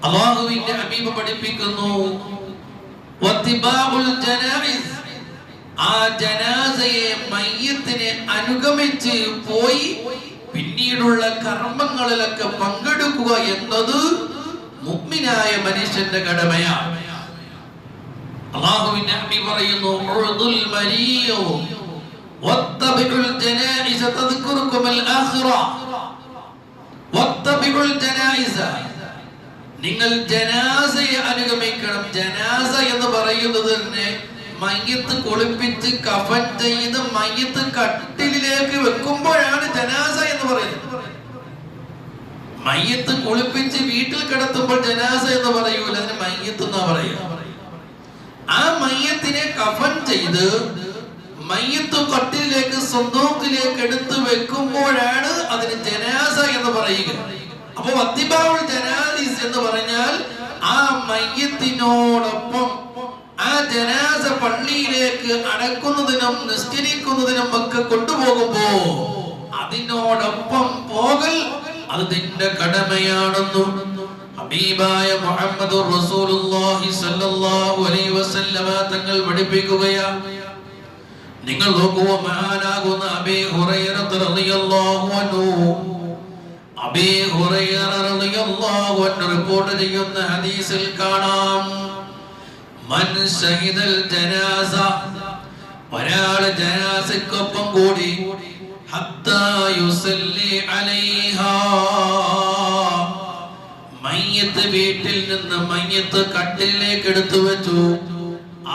അല്ലാഹുവിന്റെ ഹബീബ് പഠിപ്പിക്കുന്നു വത്തിബാഉൽ ജനായിസ്, ആ ജനാസയെ മയ്യത്തിനെ അനുഗമിച്ച് പോയി പിന്നീടുള്ള കർമ്മങ്ങളിലൊക്കെ പങ്കെടുക്കുക എന്നത് മുഅ്മിനായ മനുഷ്യന്റെ കടമയാണ്. അല്ലാഹുവിന്റെ ഹബീബ് പറയുന്നു ഉർദുൽ മരിയ വത്തബിഉൽ ജനായിസ തദ്കുറുകുൽ ആഖിറ. വത്തബിഉൽ ജനായിസ, നിങ്ങൾ ജനാസയെ അനുഗമിക്കണം. ജനാസ എന്ന് പറയുന്നത് തന്നെ മയ്യത്ത് കുളിപ്പിച്ച് കഫൻ ചെയ്ത് മയ്യത്ത് കട്ടിലേക്ക് വെക്കുമ്പോഴാണ് ജനാസ എന്ന് പറയുന്നത്. മയ്യത്ത് കുളിപ്പിച്ച് വീട്ടിൽ കിടത്തുമ്പോൾ ജനാസ എന്ന് പറയൂല, അതിന് മയ്യത്ത് എന്നാ പറയുക. ആ മയ്യത്തിനെ കഫൻ ചെയ്ത് മയ്യത്ത് കട്ടിലേക്ക് സ്വന്തത്തിലേക്ക് എടുത്തു വെക്കുമ്പോഴാണ് അതിന് ജനാസ എന്ന് പറയുക. അപ്പൊ വത്തിബാഉൽ ജനായിസ് എന്ന് പറഞ്ഞാൽ ആ മയ്യത്തിനോടൊപ്പം ആ ജനാസ പള്ളിയിലേക്ക് അടക്കുന്നതിനും നിസ്കരിക്കുന്നതിനും ഒക്കെ കൊണ്ടുപോകുമ്പോ അതിനോടൊപ്പം പോകൽ അത് നിന്റെ കടമയാണെന്നും ഹബീബായ മുഹമ്മദുർ റസൂലുള്ളാഹി സ്വല്ലല്ലാഹു അലൈഹി വസല്ലമ തങ്ങൾ പഠിപ്പിക്കുകയാണ്. നിങ്ങൾ നോക്കൂ, മഹാനാകുന്ന അബീ ഹുറൈറ റളിയല്ലാഹു അൻഹു, അബീ ഹുറൈറ റളിയല്ലാഹു അൻഹു റിപ്പോർട്ട് ചെയ്യുന്ന ഹദീസിൽ കാണാം, മൻ ശഹിദൽ ജനാസ, ഒരാൾ ജനാസക്കൊപ്പം കൂടി, ഹത്താ യുസല്ലി അലൈഹാ, മയ്യത്ത് വീട്ടിൽ നിന്ന് മയ്യത്ത് കട്ടിലേക്ക് എടുത്തു വെച്ചു,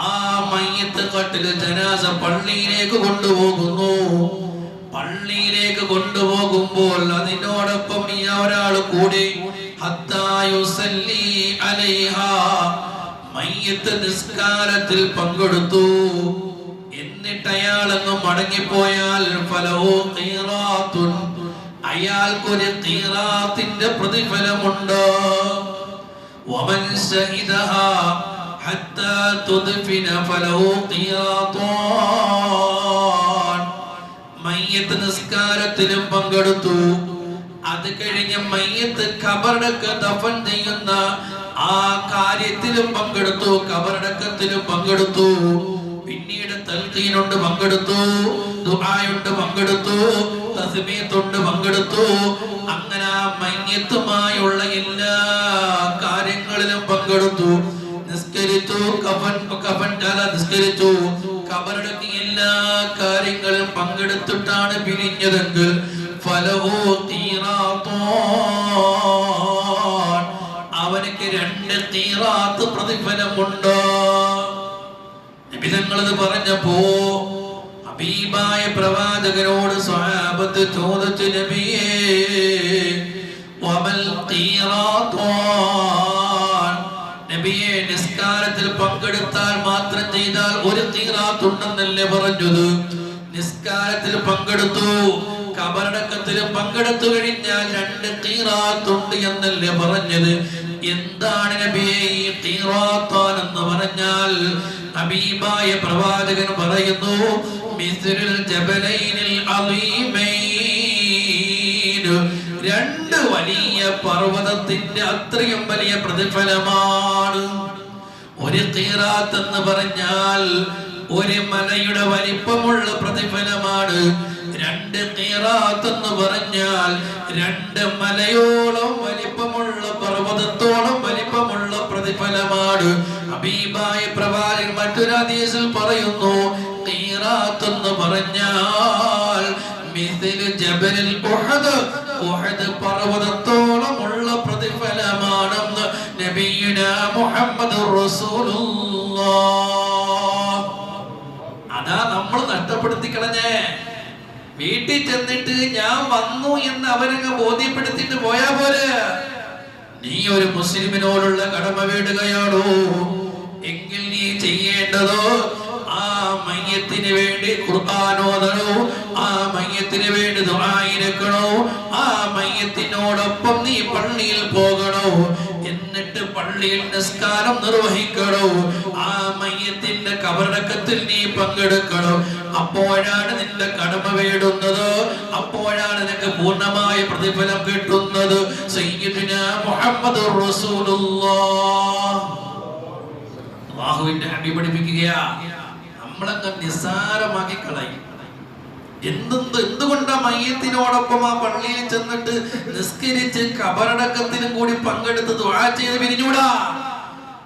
ആ മയ്യത്ത് കട്ടില് ജനാസ പള്ളിയിലേക്ക് കൊണ്ടുപോകുന്നു. പള്ളിയിലേക്ക് കൊണ്ടുപോകുമ്പോൾ അതിനോടൊപ്പം ഈ ഒരാൾ കൂടി, ഹത്താ യുസല്ലി അലൈഹാ, മയ്യത്ത് നിസ്കാരത്തിൽ പങ്കെടുത്തു. എന്നിട്ട് അയാളങ്ങ് മടങ്ങിപ്പോയാൽ ഫലഹു ഖീറാത്തുൻ, അയാൾക്കൊരു ഖീറാത്തിന്റെ പ്രതിഫലമുണ്ട്. വമൻ ശഹിദഹാ ഹത്താ തുദ്ഫിന ഫലഹു ഖീറാത്താൻ, മയ്യത്ത് നിസ്കാരത്തിലും പങ്കെടുത്തു. അത് കഴിഞ്ഞ് മയ്യത്ത് ഖബറടക്ക് ദഫൻ ചെയ്യുന്ന ആ കാര്യത്തിലും പങ്കെടുത്തു, ഖബറടക്കത്തിലും പങ്കെടുത്തു. പിന്നീട് തൽഖീനുണ്ട് പങ്കെടുത്തു, ദുആയുണ്ട് പങ്കെടുത്തു, തസ്ബീഹുണ്ട് പങ്കെടുത്തു. അങ്ങനെ മയ്യത്തുമായുള്ള എല്ലാ കാര്യങ്ങളിലും പങ്കെടുത്തു. നിസ്കരിച്ചു, കഫൻ നിസ്കരിച്ചു, ഖബറടക്കി എല്ലാ കാര്യങ്ങളും പങ്കെടുത്തിട്ടാണ് പിരിഞ്ഞതെങ്കിൽ ഫലഹു ഖീറാത്താൻ, അവനക്ക് 2 ഖീറാത്ത് പ്രതിഫലമുണ്ട്. നബി തങ്ങൾ ഇത് പറഞ്ഞപ്പോ ഹബീബായ പ്രവാചകനോട് സ്വഹാബത്ത് ചോദിച്ചു, നബിയേ വമൽ ഖീറാത്താൻ, നബിയെ നിസ്കാരത്തിൽ പങ്കെടുത്താൽ മാത്രം ചെയ്താൽ 1 ഖീറാത്ത് ഉണ്ടെന്നല്ലേ പറഞ്ഞത്? നിസ്കാരത്തിൽ പങ്കെടുത്തു, ഖബറടക്കത്തിലും പങ്കെടുത്തു കഴിഞ്ഞാൽ 2 ഖീറാത്ത് ഉണ്ട് എന്നല്ലേ പറഞ്ഞത്? എന്താണ് നബിയെ ഈ ഖീറാത്താൻ എന്ന് പറഞ്ഞാൽ? ഹബീബായ പ്രവാചകൻ പറയുന്നു, മിസ്ലുൽ ജബലൈനിൽ അളീമൈൻ, 2 വലിയ പർവതത്തിന്റെ അത്രയും വലിയ പ്രതിഫലമാണ്. 1 ഖീറാത്ത് എന്ന് പറഞ്ഞാൽ 1 മലയുടെ വലിപ്പമുള്ള പ്രതിഫലമാണ്. 2 ഖീറാത്ത് എന്ന് പറഞ്ഞാൽ 2 മലയോളം വലിപ്പമുള്ള പർവതത്തോളം വലിപ്പമുള്ള പ്രതിഫലമാണ്. ഹബീബായ പ്രവാചകൻ മറ്റൊരു ഹദീസിൽ പറയുന്നു, ഖീറാത്ത് എന്ന് പറഞ്ഞാൽ മിസ്ലു ജബലിൽ ഉഹദ്, ഉഹദ് പർവതത്തോളമുള്ള പ്രതിഫലമാണെന്ന് നബിയുനാ മുഹമ്മദുർ റസൂലുള്ളാഹ്. അതാ നമ്മൾ നഷ്ടപ്പെടുത്തി കളഞ്ഞേ. വീട്ടിൽ ചെന്നിട്ട് ഞാൻ വന്നു എന്ന് അവരങ്ങ് ബോധ്യപ്പെടുത്തിട്ട് പോയാ പോലെ. നീ ഒരു മുസ്ലിമിനോടുള്ള കടമ വീടുകയാണോ എങ്കിൽ നീ ചെയ്യേണ്ടതോ ആ മയ്യത്തിന് വേണ്ടി ഖുർആൻ ഓതണോ, ആ മയ്യത്തിന് വേണ്ടി ദുആ ഇരക്കണോ, ആ മയ്യത്തിനോടൊപ്പം നീ പള്ളിയിൽ പോകണോ, എന്നിട്ട് പള്ളിയിൽ നിസ്കാരം നിർവഹിക്കണോ, ആ മയ്യത്തിന്റെ ഖബറടക്കത്തിൽ നീ പങ്കെടുക്കണോ, അപ്പോഴാണ് നിന്റെ കടമ വീടുന്നത്, അപ്പോഴാണ് നിനക്ക് പൂർണ്ണമായ പ്രതിഫലം കിട്ടുന്നത്. സയ്യിദുനാ മുഹമ്മദുർ റസൂലുള്ളാഹ് അല്ലാഹുവിന്റെ ഹബീബ് പഠിപ്പിക്കുകയാ. നമ്മളങ്ങ് നിസ്സാരമാക്കി കളയും. എന്തുകൊണ്ടാ മയ്യത്തിനോടൊപ്പം ആ പള്ളിയിൽ ചെന്നിട്ട് നിസ്കരിച്ച് ഖബറടക്കത്തിനും കൂടി പങ്കെടുത്ത് ദുആ ചെയ്ത് പിരിഞ്ഞൂടാ?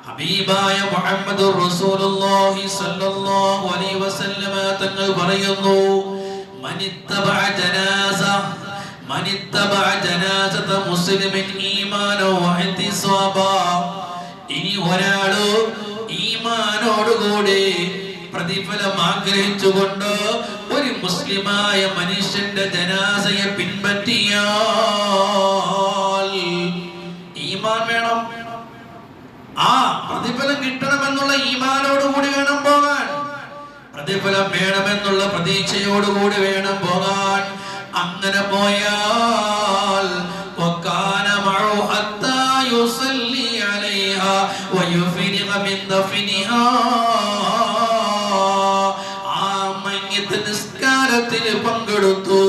ഹബീബായ മുഹമ്മദുർ റസൂലുള്ളാഹി സ്വല്ലല്ലാഹു അലൈഹി വസല്ലമ തങ്ങൾ പറയുന്നു, മനിത്തബഅ ജനാസത മുസ്ലിമിൻ ഈമാനോ വഇഹ്തിസാബാ. ഇനി ഒരാള് ഈമാനോടുകൂടി പ്രതിഫലം ആഗ്രഹിച്ചുകൊണ്ട് ഒരു മുസ്ലിമായ മനുഷ്യന്റെ ജനാസയെ പിൻപറ്റിയാൽ, ഈമാൻ വേണം, ആ പ്രതിഫലം കിട്ടണമെന്നുള്ള ഈമാനോടുകൂടി വേണം പോകാൻ, പ്രതിഫലം വേണമെന്നുള്ള പ്രതീക്ഷയോടുകൂടി വേണം പോകാൻ. അങ്ങനെ പോയാൽ വകാന മഅഹു ഹത്താ യുസല്ലി അലൈഹാ വയുഫരിഗ മിൻ ദഫനിഹാ. ആ മയ്യിത്ത് നിസ്കാരത്തിൽ പങ്കെടുത്തു,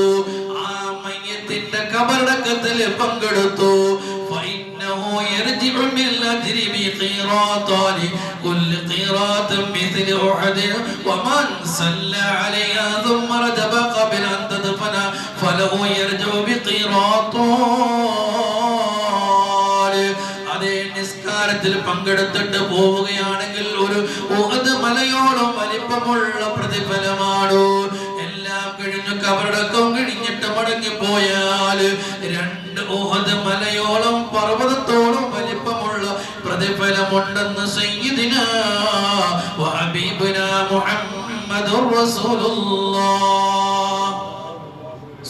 ആ മയ്യിത്തിന്റെ ഖബറടക്കത്തിൽ പങ്കെടുത്തു. فإنه يرجع من الأجر بقيراطان كل قيراط مثل أحد ومن صلى عليها ثم رجب قبل أن تدفن فله يرجع بقيراطان. അതേ നിസ്കാരത്തിൽ പങ്കെടുത്തിട്ട് പോവുകയാണെങ്കിൽ ഒരു ഉഹദ് മലയോളം വലിപ്പമുള്ള പ്രതിഫലമാണ്. എല്ലാം കഴിഞ്ഞു ഖബറടക്കം കഴിഞ്ഞിട്ട് മടങ്ങിപ്പോയാൽ 2 ഉഹദ് മലയോളം പർവ്വതത്തോളം വലിപ്പമുള്ള പ്രതിഫലമുണ്ടെന്ന് സയ്യിദിനാ വ ഹബീബുനാ മുഹമ്മദുർ റസൂലുള്ളാഹ്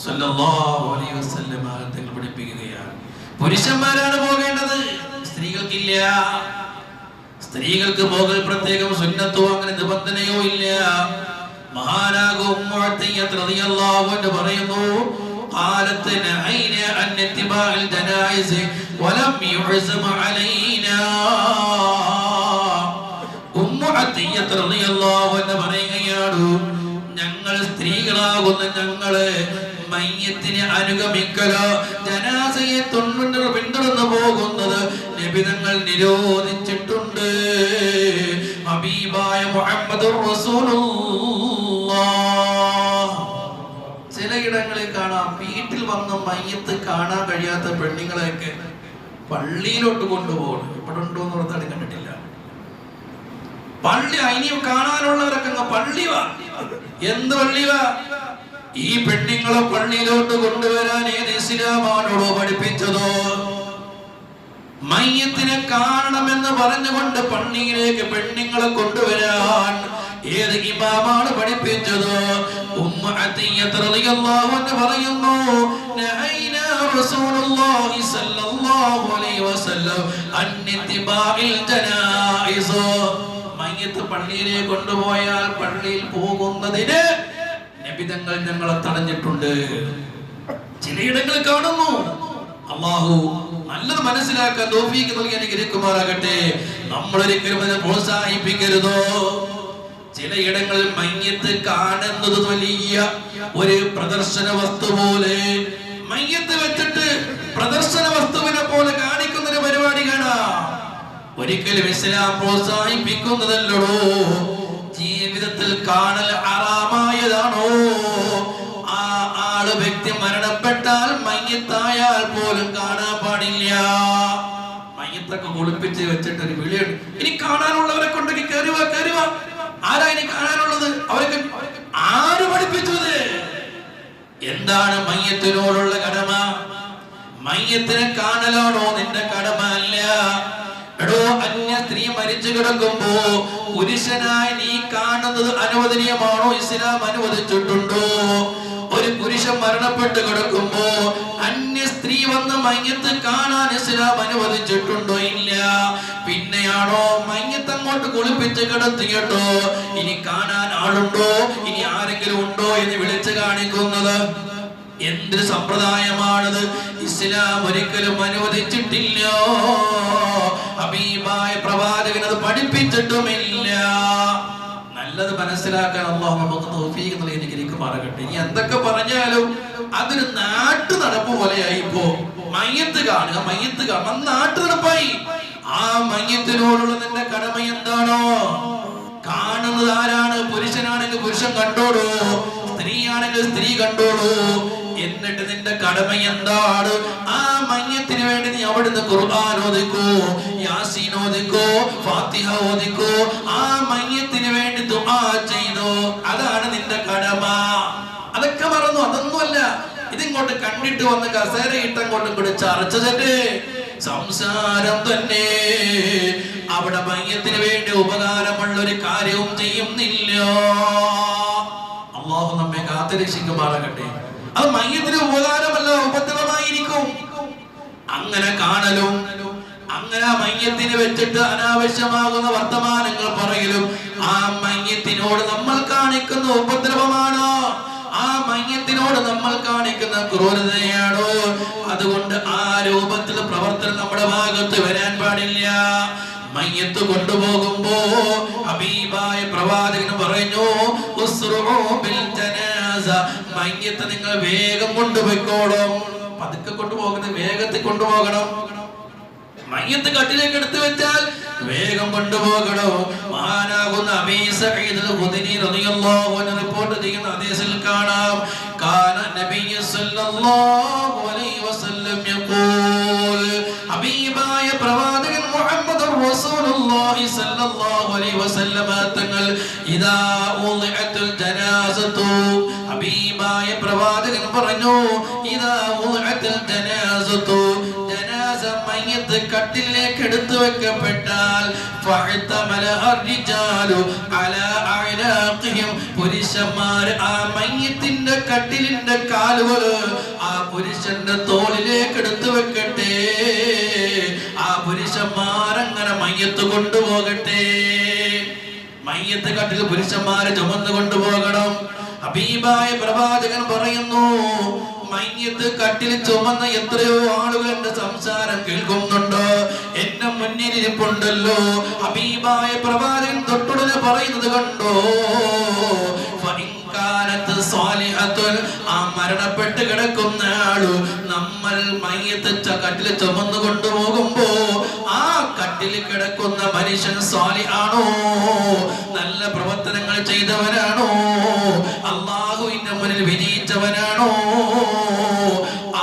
സ്വല്ലല്ലാഹു അലൈഹി വസല്ലം തങ്ങൾ പഠിപ്പിക്കുകയാണ്. പുരുഷന്മാരാണ് പോകേണ്ടത്, സ്ത്രീകൾക്കില്ല. സ്ത്രീകൾക്ക് പോകൽ പ്രത്യേകം സുന്നത്തോ അങ്ങനെ നിബന്ധനയോ ഇല്ല. മഹാനായ ഉമ്മു അത്തിയ്യത്ത് റളിയല്ലാഹു അൻഹ പറയുന്നു, قالت نهينا عن اتباع الجنائز ولم يعزم علينا. ഉമ്മു അത്തിയ്യത്ത് റളിയല്ലാഹു അൻഹ പറയുകയാണ്, ഞങ്ങൾ സ്ത്രീകളാകുന്ന ഞങ്ങള് മയ്യത്തിനെ അനുഗമിക്കലോ ജനാസയെ പിന്തുടർന്നു പോകുന്നത് നബി തങ്ങൾ നിരോധിച്ചിട്ടുണ്ട്. ഹബീബായ മുഹമ്മദുർ റസൂലുള്ളാഹ്. ചിലയിടങ്ങളിൽ കാണാം, വീട്ടിൽ വന്ന് മയ്യത്ത് കാണാൻ കഴിയാത്ത പെണ്ണുങ്ങളെയൊക്കെ പള്ളിയിലോട്ട് കൊണ്ടുപോകണം. ഇവിടെ ഉണ്ടോ എന്ന് ഓർത്താണ് കണ്ടിട്ടില്ല. പള്ളി ഇനിയും കാണാനുള്ളവരൊക്കെ പള്ളി വാ. എന്ത് പള്ളി വാ? ഈ പെണ്ണുങ്ങളെ പള്ളിയിലോട്ട് കൊണ്ടുവരാൻ ഏത് ഇസ്ലാമാണോടോ പഠിപ്പിച്ചതോ? മയ്യത്തിനെ കാണണമെന്ന് പറഞ്ഞുകൊണ്ട് പള്ളിയിലേക്ക് പെണ്ണുങ്ങളെ കൊണ്ടുവരാൻ ഏത് ഇമാമാണ് പഠിപ്പിച്ചത്? ഉമ്മു അത്തിയ്യത്ത് റളിയല്ലാഹു അൻഹ പറയുന്നു, നഹൈനാ റസൂലുള്ളാഹി സ്വല്ലല്ലാഹു അലൈഹി വസല്ലം അൻ ഇത്തിബാഇൽ ജനായിസ്. മയ്യത്ത് പള്ളിയിലേക്ക് കൊണ്ടുപോയാൽ പള്ളിയിൽ പോകുന്നതിന് നബി തങ്ങൾ ഞങ്ങളെ തടഞ്ഞിട്ടുണ്ട്. ചിലയിടങ്ങളിൽ കാണുന്നു. അല്ലാഹു നല്ലത് മനസ്സിലാക്കാൻ തൗഫീഖ് നൽകി അനുഗ്രഹിക്കുമാറാകട്ടെ. നമ്മൾ ഒരിക്കലും അതിനെ പ്രോത്സാഹിപ്പിക്കരുതോ? ചിലയിടങ്ങളിൽ മയ്യത്ത് കാണുന്നത് വലിയ ഒരു പ്രദർശന വസ്തു പോലെ, മയ്യത്ത് വെച്ചിട്ട് പ്രദർശന വസ്തുവിനെ പോലെ കാണിക്കുന്ന ഒരു പരിപാടി കാണാം. ഒരിക്കലും ഇസ്ലാം പ്രോത്സാഹിപ്പിക്കുന്നതല്ലോ. ജീവിതത്തിൽ കാണൽ ഹറാമായതാണോ? ആ ആള് വ്യക്തി മരണപ്പെട്ടാൽ മയ്യത്തായാൽ പോലും കാണാൻ പാടില്ല. മയ്യത്തൊക്കെ കുളിപ്പിച്ച് വെച്ചിട്ട് ഒരു വിളിയുണ്ട്, ഇനി കാണാനുള്ളവരെ കൊണ്ടൊക്കെ കയറുക. ആരാ ഇനി കാണാനുള്ളത്? അവർക്ക് ആര് പഠിപ്പിച്ചത്? എന്താണ് മയ്യത്തിനോടുള്ള കടമ? മയ്യത്തിനെ കാണലാണോ നിന്റെ കടമ? അല്ല. എടോ, അന്യ സ്ത്രീ മരിച്ചു കിടക്കുമ്പോ പുരുഷനായി നീ കാണുന്നത് അനുവദനീയമാണോ? ഇസ്ലാം അനുവദിച്ചിട്ടുണ്ടോ? ഒരു പുരുഷൻ മരണപ്പെട്ട് കിടക്കുമ്പോ അന്യ സ്ത്രീ വന്ന് മയ്യത്ത് കാണാൻ ഇസ്ലാം അനുവദിച്ചിട്ടുണ്ടോ? ഇല്ല. പിന്നെയാണോ മയ്യത്ത് അങ്ങോട്ട് കുളിപ്പിച്ച് കിടത്തിയിട്ടോ ഇനി കാണാൻ ആളുണ്ടോ, ഇനി ആരെങ്കിലും ഉണ്ടോ എന്ന് വിളിച്ചു കാണിക്കുന്നത്? എന്തൊരു സമ്പ്രദായമാണത്! ഇസ്ലാം ഒരിക്കലും അനുവദിച്ചിട്ടില്ല. ഹബീബായ പ്രവാചകൻ അത് പഠിപ്പിച്ചിട്ടുമില്ല. നല്ലത് മനസ്സിലാക്കാൻ അല്ലാഹു നമുക്ക് തൗഫീഖ് നൽകി അനുഗ്രഹിക്കുമാറാകട്ടെ. ഇനി എന്തൊക്കെ പറഞ്ഞാലും അതൊരു നാട്ടു നടപ്പ് പോലെയായി. ഇപ്പോ മയ്യത്ത് കാണുക, മയ്യത്ത് കാണുക, നാട്ടു നടപ്പായി. ആ മയ്യത്തിനോടുള്ള നിന്റെ കടമ എന്താണോ? കാണുന്നത് ആരാണ്? പുരുഷനാണെങ്കിൽ പുരുഷൻ കണ്ടോളൂ, സ്ത്രീയാണെങ്കിൽ സ്ത്രീ കണ്ടോളൂ. എന്നിട്ട് നിന്റെ കടമ എന്താണ്? ആ മയ്യത്തിന് വേണ്ടി നീ അവിടുന്ന് ഖുർആൻ ഓദിക്കോ, യാസീൻ ഓദിക്കോ, ഫാത്തിഹ ഓദിക്കോ. ആ മയ്യത്തിന് വേണ്ടി ദുആ ചെയ്തോ. അതാണ് നിന്റെ കടമ. അതൊക്കെ മറന്നു. അതൊന്നുമല്ല. ഇതിങ്ങോട്ട് കണ്ടിട്ട് വന്ന് കസേരയിട്ടങ്ങോട്ടും കൂടി ചർച്ചതന്നെ സംസാരം തന്നെ. അവിടെ മയ്യത്തിന് വേണ്ടി ഉപകാരമുള്ള ഒരു കാര്യവും ചെയ്യുന്നില്ല. അല്ലാഹു നമ്മെ കാത്തുരക്ഷിക്കുമാറാകട്ടെ. അത് മയ്യത്തിന് ഉപകാരമല്ല, ഉപദ്രവമായിരിക്കും. അങ്ങനെ കാണലും, അങ്ങനെ ആ മയ്യത്തിന് വെച്ചിട്ട് അനാവശ്യമാകുന്ന വർത്തമാനങ്ങൾ പറയലും ആ മയ്യത്തിനോട് നമ്മൾ കാണിക്കുന്ന ഉപദ്രവമാണോ? ആ മയ്യത്തിനോട് നമ്മൾ കാണിക്കുന്ന ക്രൂരതയാണോ? അതുകൊണ്ട് ആ രൂപത്തിൽ പ്രവർത്തനം നമ്മുടെ ഭാഗത്ത് വരാൻ പാടില്ല. മയ്യത്ത് കൊണ്ടുപോകുമ്പോ ഹബീബായ പ്രവാചകൻ പറഞ്ഞു, ഉസ്റുഉ ബിൽ ജനാസ, മയ്യത്ത് നിങ്ങൾ വേഗം കൊണ്ടുപോയിക്കോളും. പതുക്കെ കൊണ്ടുപോകരുത്, വേഗത്തിൽ കൊണ്ടുപോകണം. മയ്യത്ത് കട്ടിലേക്ക് എടുത്തു വെച്ചാൽ വേഗം കൊണ്ടുപോകണം. മഹാനാകുന്ന അബീ സഈദ് അൽ-ഖുദരി റളിയല്ലാഹു അൻഹു റിപ്പോർട്ട് ചെയ്യുന്ന ഹദീസിൽ കാണാം, കാന നബിയ്യ സല്ലല്ലാഹു അലൈഹി വസല്ലം യഖൂൽ, ഹബീബായ പ്രവാചകൻ മുഹമ്മദുർ റസൂലുള്ളാഹി സല്ലല്ലാഹു അലൈഹി വസല്ലം തങ്ങൾ ഇദാ ഉളിഅത്തുൽ ജനാസത്തു, ഹബീബായ പ്രവാചകൻ പറഞ്ഞു, ഇദാ ഉളിഅത്തുൽ ജനാസത്തു, ജനാസ മയ്യത്ത് കട്ടിലേക്ക് എടുത്തു വെക്കപ്പെട്ടാൽ ഫഅതമല അർരിജാലു അലാ അഅനാഖിഹിം, പുരുഷന്മാർ ആ മയ്യത്തിന്റെ കട്ടിലിന്റെ കാലുകൾ ആ പുരുഷന്റെ തോളിലേക്ക് എടുത്തു വെക്കട്ടെ. ആ പുരുഷന്മാരങ്ങനെ മയ്യത്ത് കൊണ്ടുപോകട്ടെ. മയ്യത്ത് കട്ടിൽ പുരുഷന്മാരെ ചുമന്നു കൊണ്ടുപോകണം. ഹബീബായ പ്രവാചകൻ പറയുന്നു, മയ്യത്ത് കട്ടിൽ ചുമന്ന എത്രയോ ആളുകൾ എന്റെ സംസാരം കേൾക്കുന്നുണ്ടോ? എന്റെ മുന്നിലിരിപ്പുണ്ടല്ലോ. ഹബീബായ പ്രവാചകൻ തൊട്ടുടനെ പറയുന്നത് കണ്ടോ, ആ മരണപ്പെട്ട് കിടക്കുന്ന ആള് നമ്മൾ മയ്യത്ത് കട്ടിൽ ചുമന്നു കൊണ്ടുപോകുമ്പോ ആ കട്ടിൽ കിടക്കുന്ന മനുഷ്യൻ സ്വാലിഹാണോ, നല്ല പ്രവർത്തനങ്ങൾ ചെയ്തവനാണോ, അല്ലാഹുവിന്റെ മുന്നിൽ വിജയിച്ചവനാണോ?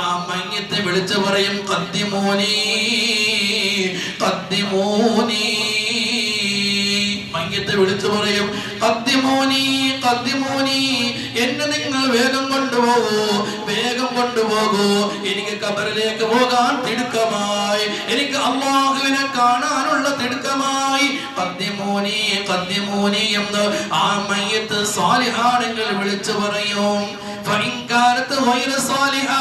ആ മയ്യത്തെ വിളിച്ചു പറയും, ഖദ്ദിമൂനി ഖദ്ദിമൂനി. മയ്യത്തെ വിളിച്ചു പറയും, ഖദ്ദിമൂനി ഖദ്ദിമൂനി, എന്നെ നിങ്ങൾ വേഗം കൊണ്ടുപോകൂ, വേഗം കൊണ്ടുപോകൂ. എനിക്ക് ഖബറിലേക്ക് പോകാൻ തിടുക്കമായി, എനിക്ക് അല്ലാഹുവിനെ കാണാനുള്ള തിടുക്കമായി. ഖദ്ദിമൂനി ഖദ്ദിമൂനി എന്ന് ആ മയ്യത്ത് സാലിഹാണെങ്കിൽ വിളിച്ചു പറയും. ഫഇൻ കാനത് ഗൈറ സാലിഹ,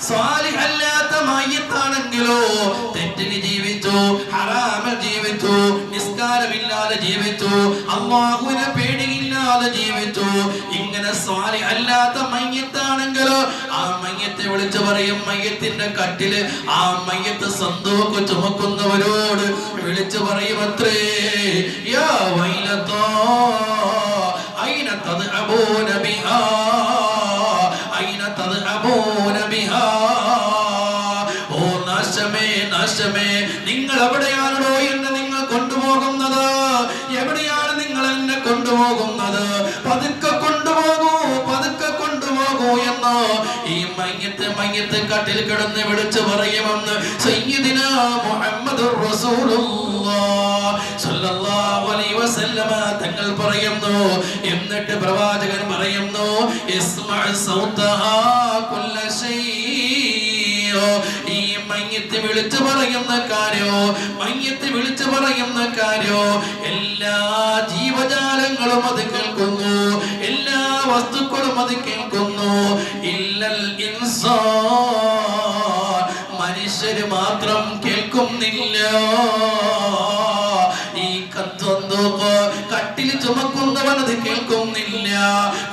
സാലിഹല്ലാത്ത മയ്യത്താണെങ്കിലോ തെറ്റിൽ ജീവിച്ചു, ഹറാമിൽ ജീവിച്ചു, നിസ്കാരമില്ലാതെ ജീവിച്ചു, അല്ലാഹുവിനെ പേടിയില്ലാതെ ജീവിച്ചു, ഇങ്ങനെ സാലിഹല്ലാത്ത മയ്യത്താണെങ്കിലോ ആ മയ്യത്തെ വിളിച്ചു പറയും, മയ്യത്തിന്റെ കട്ടില് ആ മയ്യത്ത് സന്തോക്ക് ചുമക്കുന്നവരോട് വിളിച്ചു പറയും, അത്രേ, യാ വൈലത്താ ഐന തദ്അബൂന ബിഹാ, ഐന തദ്അബൂന ബിഹാ. ഓ നാശമേ നാശമേ, നിങ്ങൾ എവിടെയാണോ എന്നെ നിങ്ങൾ കൊണ്ടുപോകുന്നത്? എവിടെയാണ് നിങ്ങൾ എന്നെ കൊണ്ടുപോകുന്നത്? പതുക്കെ കൊണ്ടുപോകൂ, പതുക്കെ കൊണ്ടുപോകൂ എന്ന് ഈ മയ്യത്ത് കട്ടിൽ കിടന്ന് വിളിച്ചു പറയുമെന്ന് സയ്യിദിനാ മുഹമ്മദുർ റസൂലുള്ളാഹ് സ്വല്ലല്ലാഹു അലൈഹി വസല്ലമ തങ്ങൾ പറയുന്നു. എന്നിട്ട് പ്രവാചകൻ പറയുന്നു, ഇസ്മഅ സൗതഹാ കുല്ല ശൈ. ഈ മയ്യത്ത് വിളിച്ചു പറയുന്ന കാര്യോ, മയ്യത്ത് വിളിച്ചു പറയുന്ന കാര്യോ എല്ലാ ജീവജാലങ്ങളും അത് കേൾക്കുന്നു, എല്ലാ വസ്തുക്കളും അത് കേൾക്കുന്നു. ഇല്ലൽ ഇൻസാൻ, മനുഷ്യര് മാത്രം കേൾക്കുന്നില്ല. ഈ കട്ടിൽ ചുമക്കുന്നവൻ അത് കേൾക്കുന്നില്ല,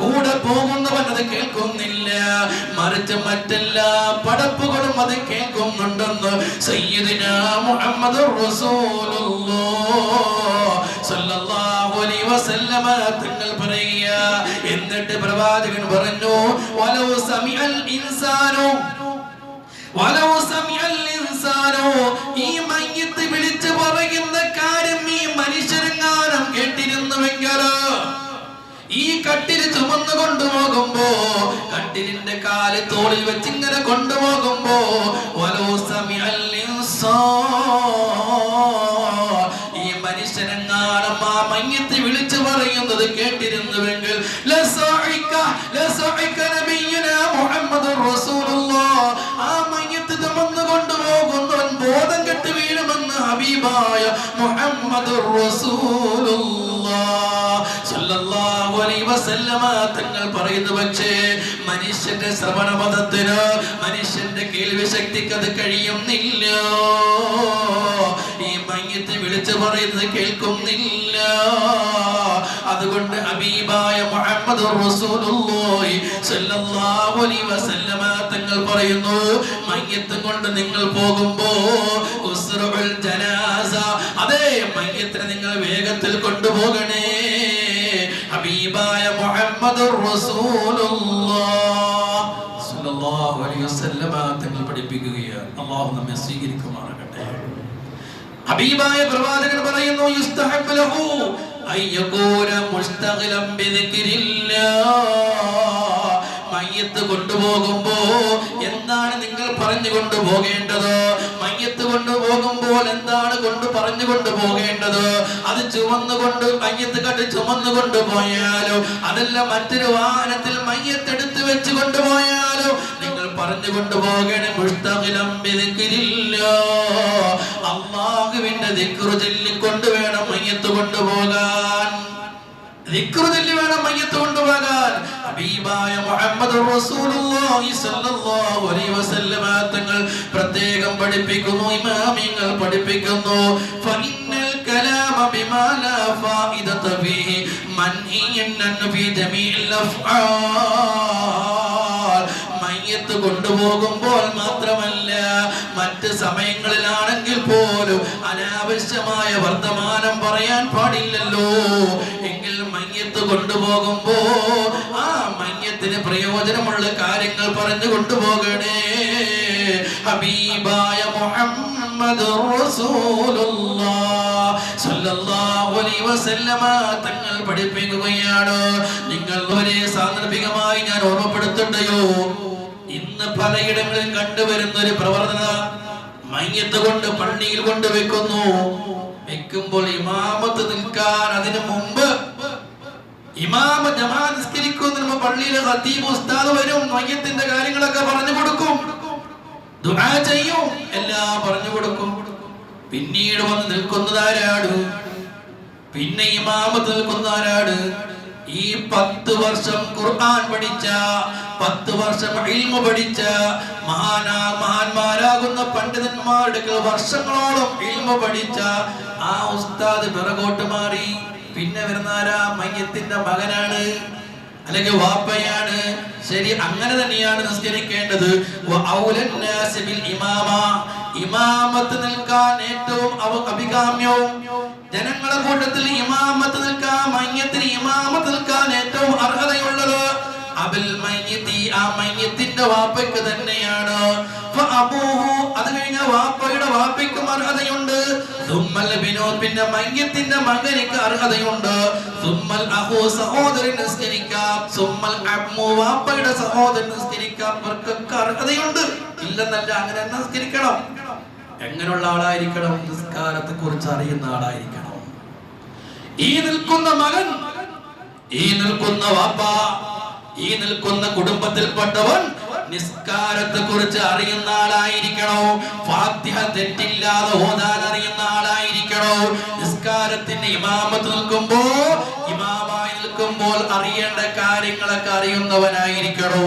കൂടെ പോകുന്നവൻ അത് കേൾക്കുന്നില്ല, മറിച്ച് മറ്റെല്ലാ പടപ്പുകളും അത് കേൾക്കുന്നുണ്ടെന്ന് സയ്യിദിനാ മുഹമ്മദുർ റസൂലുള്ളാഹ് സ്വല്ലല്ലാഹു അലൈഹി വസല്ലമ വസല്ലമ തങ്ങൾ പറയുക, എന്നിട്ട് പ്രവാചകൻ പറഞ്ഞു, വലൗ സമിഅൽ ഇൻസാനു ഈ മയ്യിത്ത് വിളിച്ചു പറയുന്ന കാര്യം ഈ മനുഷ്യരെങ്ങാനും കേട്ടിരുന്നുവെങ്കിൽ, ഈ കട്ടിൽ ചുമന്നു കൊണ്ടുപോകുമ്പോ, കട്ടിലിന്റെ കാല് തോളിൽ വെച്ചിങ്ങനെ കൊണ്ടുപോകുമ്പോ, ഈ മനുഷ്യനെങ്ങാനും ആ മയ്യിത്ത് വിളിച്ചു പറയുന്നത് കേട്ടിരുന്നുവെങ്കിൽ, ആ മയ്യിത്ത് ചുമന്നു കൊണ്ടുപോകുന്നവൻ ബോധം കെട്ട് വീഴുമെന്ന് ഹബീബായ മുഹമ്മദുർ റസൂലുള്ളാഹ് സല്ലല്ലാഹു അലൈഹി വസല്ലമ തങ്ങൾ പറയുന്നു. പക്ഷേ മനുഷ്യന്റെ ശ്രവണപഥത്തിന്, മനുഷ്യന്റെ കേൾവി ശക്തിക്ക് അത് കഴിയുന്നില്ല. ഈ മയ്യിത്ത് വിളിച്ചു പറയുന്നത് കേൾക്കുന്നില്ല. അതുകൊണ്ട് ഹബീബായ മുഹമ്മദുർ റസൂലുള്ളാഹി സ്വല്ലല്ലാഹു അലൈഹി വസല്ലമ തങ്ങൾ പറയുന്നു, മയ്യിത്ത് കൊണ്ട് നിങ്ങൾ പോകുമ്പോ ഉസ്റുൽ ജനാസ, അതേ മയ്യിത്തിനെ നിങ്ങൾ വേഗത്തിൽ കൊണ്ടുപോകണേ. ഹബീബായ മുഹമ്മദുർ റസൂലുള്ളാഹി സ്വല്ലല്ലാഹു അലൈഹി വസല്ലമ തങ്ങൾ പഠിപ്പിക്കുകയാണ്. അല്ലാഹു നമ്മെ സ്വീകരിക്കുമാറാകട്ടെ. ഹബീബായ പ്രവാചകൻ പറയുന്നു, യുസ്തഹബ്ബു ലഹു അയ്യകൂന മുസ്തഖിലൻ ബിദിക്രില്ലാഹ്. മയ്യിത്ത് കൊണ്ടുപോകുമ്പോ എന്താണ് നിങ്ങൾ പറഞ്ഞു കൊണ്ടുപോകേണ്ടത്? മയ്യിത്ത് കൊണ്ടുപോകുമ്പോൾ എന്താണ് പറഞ്ഞു കൊണ്ടുപോകേണ്ടത്? അത് ചുമന്നുകൊണ്ട് മയ്യിത്ത് കണ്ട് ചുമന്നു കൊണ്ടുപോയാലോ, അതല്ല മറ്റൊരു വാഹനത്തിൽ മയ്യിത്ത് എടുത്തു വെച്ച് കൊണ്ടുപോയാലോ, നിങ്ങൾ പറഞ്ഞു കൊണ്ടുപോകണം മുസ്തഖിലൻ ബിദിക്രില്ലാഹ്. അല്ലാഹുവിന്റെ ദിക്ർ ചൊല്ലിക്കൊണ്ട് വേണം മയ്യിത്ത് കൊണ്ടുപോകാൻ. ദിക്ർ ചൊല്ലി വേണം മയ്യിത്ത് കൊണ്ടുപോകാൻ. ഹബീബായ മുഹമ്മദുർ റസൂലുള്ളാഹി സ്വല്ലല്ലാഹു അലൈഹി വസല്ലമ തങ്ങൾ പ്രത്യേകം പഠിപ്പിക്കുന്നു, ഇമാമിങ്ങൾ പഠിപ്പിക്കുന്നു, ഫഇന്നൽ കലാമ ബിമാ ലാ ഫായിദത ഫീഹി മൻഹിയൻ ഫീ ജമീഇൽ അഫ്ആൽ. മയ്യിത്ത് കൊണ്ടുപോകുമ്പോൾ മാത്രമല്ല, മറ്റ് സമയങ്ങളിലാണെങ്കിൽ പോലും അനാവശ്യമായ വർത്തമാനം പറയാൻ പാടില്ലല്ലോ. എങ്കിൽ മയ്യിത്ത് കൊണ്ടുപോകുമ്പോ ആ മയ്യിത്തിന് പ്രയോജനമുള്ള കാര്യങ്ങൾ പറഞ്ഞു കൊണ്ടുപോകണേ. ഹബീബായ മുഹമ്മദുർ റസൂലുള്ളാഹി സ്വല്ലല്ലാഹു അലൈഹി വസല്ലമ തങ്ങൾ പഠിപ്പിക്കുകയാണ്. നിങ്ങൾ ഒരേ സാന്ദർഭികമായി ഞാൻ ഓർമ്മപ്പെടുത്തട്ടെയോ, ഇന്ന് പലയിടങ്ങളിൽ കണ്ടുവരുന്ന ഒരു പ്രവർത്തന, മയ്യിത്ത് കൊണ്ട് പള്ളിയിൽ കൊണ്ടുവെക്കുന്നു. വെക്കുമ്പോൾ ഇമാമത്ത് നിൽക്കാൻ അതിനു മുമ്പ് ഇമാമ ജമാഅത്ത് നിസ്കരിക്കുന്നതിന് മുമ്പ് പള്ളിയിലെ ഖതീബ് ഉസ്താദ് വരും, മയ്യിത്തിന്റെ കാര്യങ്ങളൊക്കെ പറഞ്ഞു കൊടുക്കും, ദുആ ചെയ്യും, എല്ലാം പറഞ്ഞു കൊടുക്കും. പിന്നീട് വന്ന് നിൽക്കുന്നതാരാണ്? പിന്നെ ഇമാമത്ത് നിൽക്കുന്നതാരാണ്? ഈ 10 വർഷം ഖുർആൻ പഠിച്ച, 10 വർഷം ഇൽമു പഠിച്ച മഹാന്മാരാകുന്ന പണ്ഡിതന്മാരുടെ വർഷങ്ങളോളം ഇൽമു പഠിച്ച ആ ഉസ്താദ് പിറകോട്ട് മാറി. പിന്നെ വരുന്നാരാ? മയ്യിത്തിന്റെ മകനാണ്, അല്ലെങ്കിൽ വാപ്പയാണ്. ശരി, അങ്ങനെ തന്നെയാണ് നിസ്കരിക്കേണ്ടത്. ഇമാമത്ത് നിൽക്കാൻ ഏറ്റവും അഭികാമ്യവും, ജനങ്ങളെ കൂട്ടത്തിൽ ഇമാമത്ത് നിൽക്കാൻ, മയ്യിത്തിന് ഇമാമത്ത് നിൽക്കാൻ ഏറ്റവും അർഹതയുള്ളത് അബുൽ മയ്യിത്തി, ആ മയ്യിത്തിന്റെ വാപ്പയ്ക്ക് തന്നെയാണ്. അത് കഴിഞ്ഞ വാപ്പയുടെ വാപ്പയ്ക്കും അർഹതയുണ്ട്. പിന്നെ മയ്യിത്തിന്റെ മകനിക്ക് അർഹതയുണ്ട്. സഹോദരൻ നിസ്കരിക്കാം, വാപ്പയുടെ സഹോദരൻ നിസ്കരിക്കാം, അവർക്കൊക്കെ അർഹതയുണ്ട്. ഇല്ലെന്നല്ല, അങ്ങനെ നിസ്കരിക്കണം. എങ്ങനെയുള്ള ആളായിരിക്കണം? നിസ്കാരത്തെ കുറിച്ച് അറിയുന്ന ആളായിരിക്കണം. ഈ നിൽക്കുന്ന മകൻ, ഈ നിൽക്കുന്ന വാപ്പ, ഈ നിൽക്കുന്ന കുടുംബത്തിൽപ്പെട്ടവൻ നിസ്കാരത്തെ കുറിച്ച് അറിയുന്ന ആളായിരിക്കണോ? ഫാത്തിഹ തെറ്റില്ലാതെ ഓതാൻ അറിയുന്ന ആളായിരിക്കണോ? നിസ്കാരത്തിന്റെ ഇമാമത്ത് നിൽക്കുമ്പോ, ഇമാമായി നിൽക്കുമ്പോൾ അറിയേണ്ട കാര്യങ്ങളൊക്കെ അറിയുന്നവനായിരിക്കണോ?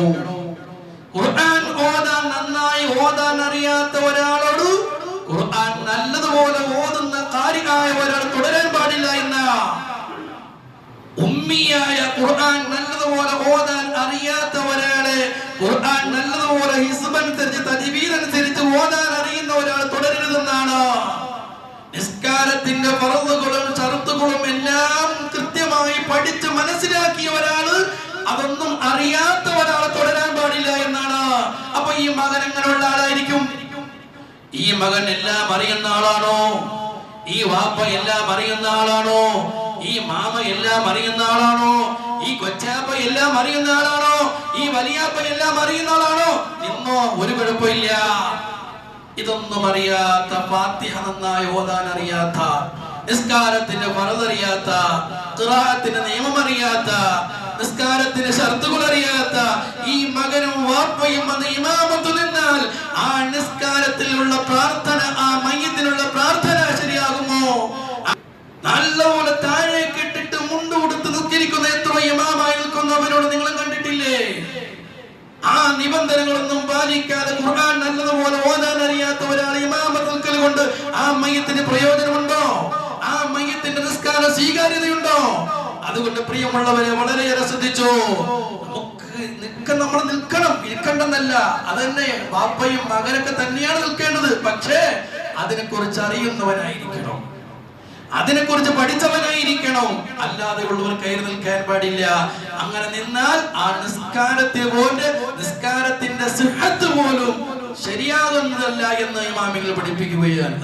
ഖുർആൻ ഓതാൻ നന്നായി ഓതാൻ അറിയാത്ത ഒരാളോട് ഖുർആൻ നല്ലതുപോലെ ഓതുന്ന കാര്യമായ ഒരാൾ തുടരാൻ പാടില്ല എന്ന ഉമ്മിയായ ഖുർആൻ നല്ലതുപോലെ ഓതാൻ അറിയാത്ത ഒരാളെ ഖുർആൻ നല്ലതുപോലെ ഹിസ്ബനുസരിച്ച് തജ്വീദനുസരിച്ച് ഓതാൻ അറിയുന്ന ഒരാൾ തുടരരുതെന്നാണ്. നിസ്കാരത്തിന്റെ ഫർളുകളും ഷർത്തുകളും എല്ലാം കൃത്യമായി പഠിച്ച് മകൻ എങ്ങനെയുള്ള ആളായിരിക്കും? ഈ മകൻ എല്ലാം അറിയുന്ന ആളാണോ? ഈ വാപ്പ എല്ലാം അറിയുന്ന ആളാണോ? ഈ മാമ എല്ലാം അറിയുന്ന ആളാണോ? ഈ കൊച്ചാപ്പ എല്ലാം അറിയുന്ന ആളാണോ? ഈ വലിയാപ്പ എല്ലാം അറിയുന്ന ആളാണോ? ഇന്നോ ഒരു കുഴപ്പമില്ല. ഇതൊന്നും അറിയാത്ത, ഫാത്തിഹ നന്നായി ഓതാൻ അറിയാത്ത, നിസ്കാരത്തിന്റെ ഫർദ് അറിയാത്ത, ഖിറാഅത്തിന്റെ നിയമം അറിയാത്ത, നിസ്കാരത്തിന്റെ ശർത്തുകൾ അറിയാത്ത ഈ മകനും വാപ്പയും വന്ന് ഇമാമത്ത് നിന്നാൽ ആ നിസ്കാരത്തിലുള്ള പ്രാർത്ഥന, ആ മയ്യത്തിനുള്ള പ്രാർത്ഥന ശരിയാകുമോ? നല്ലപോലെ താഴേക്ക് ഇട്ടിട്ട് മുണ്ട് കൊടുത്ത് നിസ്കരിക്കുന്ന എത്ര ഇമാമായി നിൽക്കുന്നവരോട് നിങ്ങൾ കണ്ടിട്ടില്ലേ? ആ നിബന്ധനകളൊന്നും പാലിക്കാതെ ഖുർആൻ നല്ലതുപോലെ ഓതാൻ അറിയാത്ത ഒരാൾ ഇമാമത്ത് നിൽക്കൽ കൊണ്ട് ആ മയ്യത്തിന് പ്രയോജനമുണ്ടോ? ആ മയ്യത്തിന്റെ നിസ്കാരം സ്വീകാര്യതയുണ്ടോ? അതുകൊണ്ട് പ്രിയമുള്ളവരെ വളരെയേറെ ശ്രദ്ധിച്ചു. നമ്മൾ നിൽക്കണം, ഇരിക്കണ്ടെന്നല്ല. അതന്നെ ബാപ്പയും മകനൊക്കെ തന്നെയാണ് നിൽക്കേണ്ടത്. പക്ഷേ അതിനെക്കുറിച്ച് അറിയുന്നവനായിരിക്കണം, അതിനെക്കുറിച്ച് പഠിച്ചവനായിരിക്കണം. അല്ലാതെ ഉള്ളവർ കയറി നിൽക്കാൻ പാടില്ല. അങ്ങനെ നിന്നാൽ ആ നിസ്കാരത്തെ പോലെ നിസ്കാരത്തിന്റെ സിഹത്ത് പോലും ശരിയാകുന്നതല്ല എന്ന് ഇമാമികൾ പഠിപ്പിക്കുകയാണ്.